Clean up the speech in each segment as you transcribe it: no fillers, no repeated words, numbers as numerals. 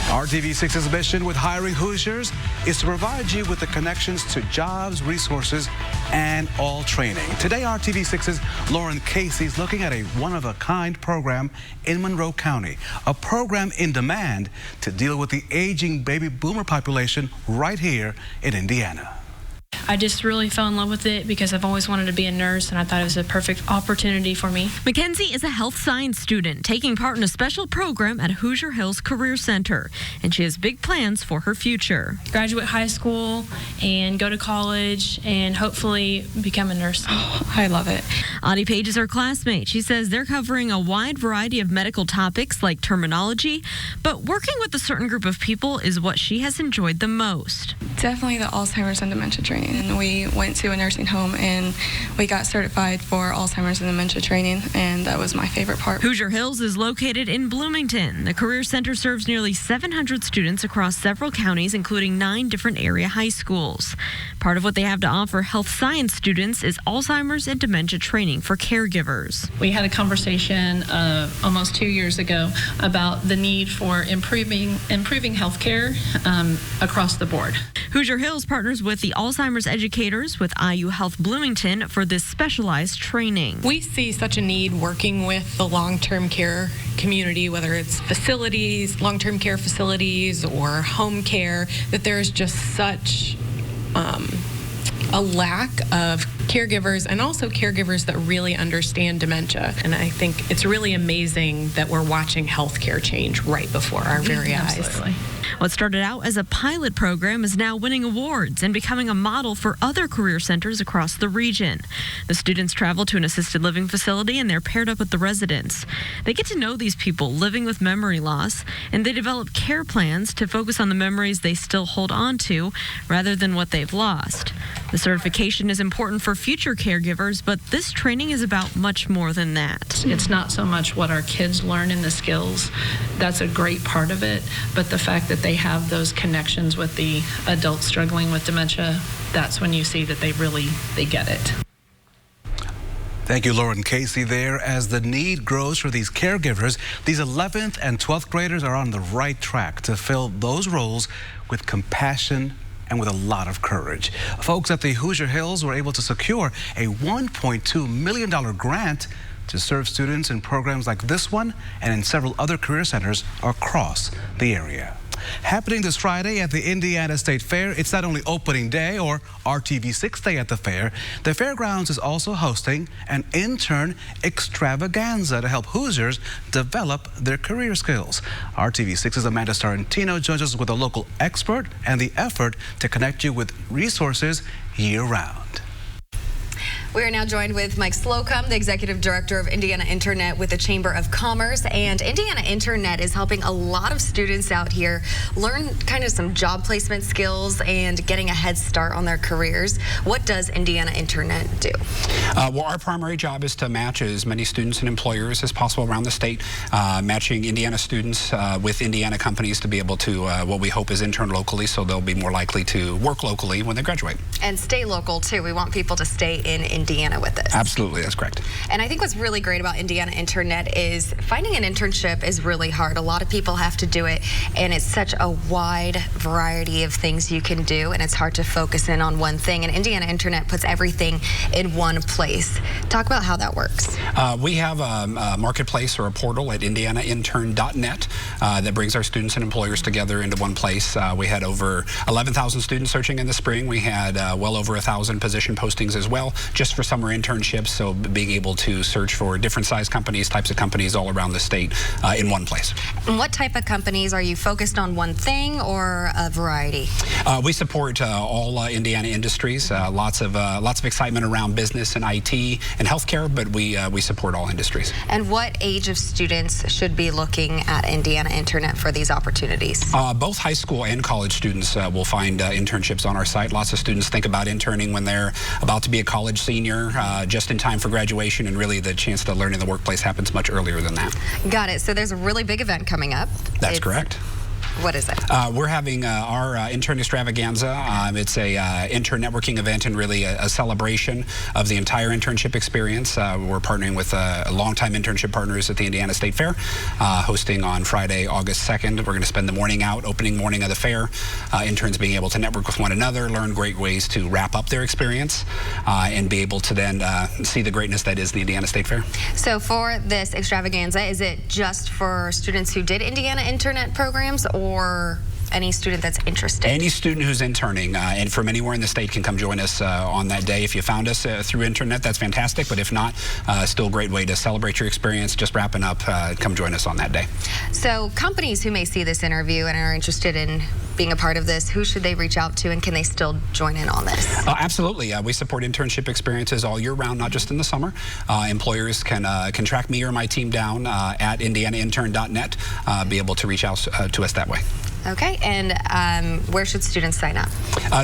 RTV6's mission with hiring Hoosiers is to provide you with the connections to jobs, resources, and all training. Today, RTV6's Lauren Casey is looking at a one-of-a-kind program in Monroe County, a program in demand to deal with the aging baby boomer population right here in Indiana. I just really fell in love with it because I've always wanted to be a nurse, and I thought it was a perfect opportunity for me. Mackenzie is a health science student taking part in a special program at Hoosier Hills Career Center, and she has big plans for her future. Graduate high school and go to college and hopefully become a nurse. Oh, I love it. Audie Page is her classmate. She says they're covering a wide variety of medical topics like terminology, but working with a certain group of people is what she has enjoyed the most. Definitely the Alzheimer's and dementia training. And we went to a nursing home and we got certified for Alzheimer's and dementia training, and that was my favorite part. Hoosier Hills is located in Bloomington. The Career Center serves nearly 700 students across several counties, including 9 different area high schools. Part of what they have to offer health science students is Alzheimer's and dementia training for caregivers. We had a conversation almost 2 years ago about the need for improving healthcare across the board. Hoosier Hills partners with the Alzheimer's educators with IU Health Bloomington for this specialized training. We see such a need working with the long-term care community, whether it's facilities, long-term care facilities, or home care, that there's just such a lack of caregivers, and also caregivers that really understand dementia. And I think it's really amazing that we're watching healthcare change right before our very eyes. Absolutely. What started out as a pilot program is now winning awards and becoming a model for other career centers across the region. The students travel to an assisted living facility and they're paired up with the residents. They get to know these people living with memory loss, and they develop care plans to focus on the memories they still hold on to rather than what they've lost. The certification is important for future caregivers, but this training is about much more than that. It's not so much what our kids learn in the skills. That's a great part of it, but the fact that they have those connections with the adults struggling with dementia, that's when you see that they get it. Thank you, Lauren Casey there. As the need grows for these caregivers, these 11th and 12th graders are on the right track to fill those roles with compassion and with a lot of courage. Folks at the Hoosier Hills were able to secure a $1.2 million grant to serve students in programs like this one and in several other career centers across the area. Happening this Friday at the Indiana State Fair, it's not only opening day or RTV6 day at the fair, the fairgrounds is also hosting an Intern Extravaganza to help Hoosiers develop their career skills. RTV6's Amanda Starantino joins us with a local expert and the effort to connect you with resources year-round. We are now joined with Mike Slocum, the Executive Director of Indiana Internet with the Chamber of Commerce. And Indiana Internet is helping a lot of students out here learn kind of some job placement skills and getting a head start on their careers. What does Indiana Internet do? Well, our primary job is to match as many students and employers as possible around the state, matching Indiana students with Indiana companies to be able to, what we hope is intern locally, so they'll be more likely to work locally when they graduate. And stay local, too. We want people to stay in Indiana with this. Absolutely, that's correct. And I think what's really great about Indiana Internet is finding an internship is really hard. A lot of people have to do it, and it's such a wide variety of things you can do, and it's hard to focus in on one thing. And Indiana Internet puts everything in one place. Talk about how that works. We have a marketplace or a portal at indianaintern.net that brings our students and employers together into one place. We had over 11,000 students searching in the spring. We had well over 1,000 position postings as well, just for summer internships, so being able to search for different size companies, types of companies all around the state in one place. And what type of companies? Are you focused on one thing or a variety? We support all Indiana industries, lots of excitement around business and IT and healthcare, but we support all industries. And what age of students should be looking at Indiana Internet for these opportunities? Both high school and college students will find internships on our site. Lots of students think about interning when they're about to be a college senior, just in time for graduation, and really the chance to learn in the workplace happens much earlier than that. Got it. So there's a really big event coming up. That's correct. What is it? We're having our Intern Extravaganza. It's a intern networking event and really a celebration of the entire internship experience. We're partnering with longtime internship partners at the Indiana State Fair, hosting on Friday, August 2nd. We're going to spend the morning out, opening morning of the fair. Interns being able to network with one another, learn great ways to wrap up their experience, and be able to then see the greatness that is the Indiana State Fair. So for this extravaganza, is it just for students who did Indiana Internet programs, or any student that's interested? Any student who's interning and from anywhere in the state can come join us on that day. If you found us through internet, that's fantastic, but if not, still a great way to celebrate your experience. Just wrapping up, come join us on that day. So companies who may see this interview and are interested in being a part of this, who should they reach out to, and can they still join in on this? Absolutely. We support internship experiences all year round, not just in the summer. Employers can track me or my team down at indianaintern.net, be able to reach out to us that way. Okay, and where should students sign up?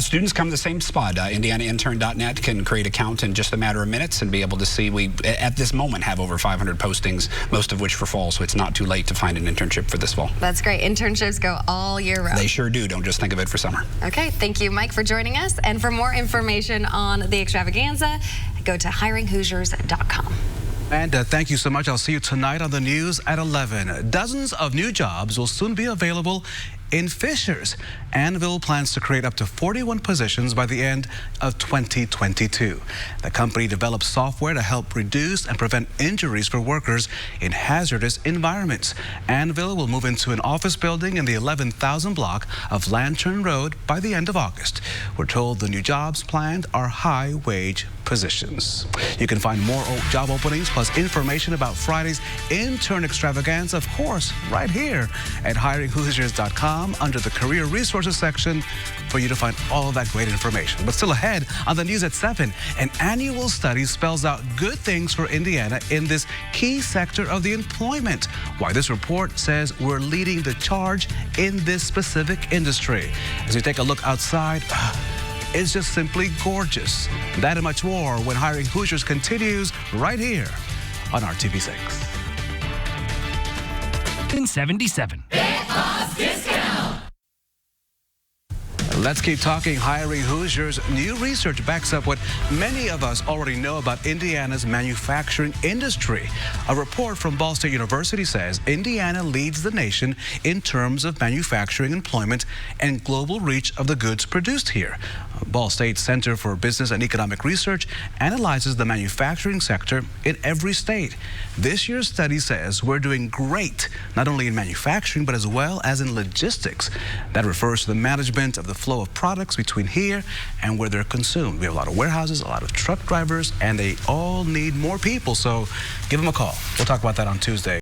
Students come to the same spot. Indianaintern.net can create an account in just a matter of minutes and be able to see. We, at this moment, have over 500 postings, most of which for fall, so it's not too late to find an internship for this fall. That's great. Internships go all year round. They sure do. Don't just think of it for summer. Okay, thank you, Mike, for joining us. And for more information on the extravaganza, go to hiringhoosiers.com. And thank you so much. I'll see you tonight on the news at 11. Dozens of new jobs will soon be available in Fishers. Anvil plans to create up to 41 positions by the end of 2022. The company develops software to help reduce and prevent injuries for workers in hazardous environments. Anvil will move into an office building in the 11,000 block of Lantern Road by the end of August. We're told the new jobs planned are high-wage positions. You can find more job openings plus information about Friday's Intern Extravaganza, of course, right here at hiringhoosiers.com under the Career Resources section for you to find all of that great information. But still ahead on the news at 7, an annual study spells out good things for Indiana in this key sector of the employment. Why this report says we're leading the charge in this specific industry. As we take a look outside, it's just simply gorgeous. That and much more when Hiring Hoosiers continues right here on RTV6. In 77. Let's keep talking Hiring Hoosiers. New research backs up what many of us already know about Indiana's manufacturing industry. A report from Ball State University says Indiana leads the nation in terms of manufacturing employment and global reach of the goods produced here. Ball State's Center for Business and Economic Research analyzes the manufacturing sector in every state. This year's study says we're doing great, not only in manufacturing, but as well as in logistics. That refers to the management of the flow of products between here and where they're consumed. We have a lot of warehouses, a lot of truck drivers, and they all need more people. So give them a call. We'll talk about that on Tuesday.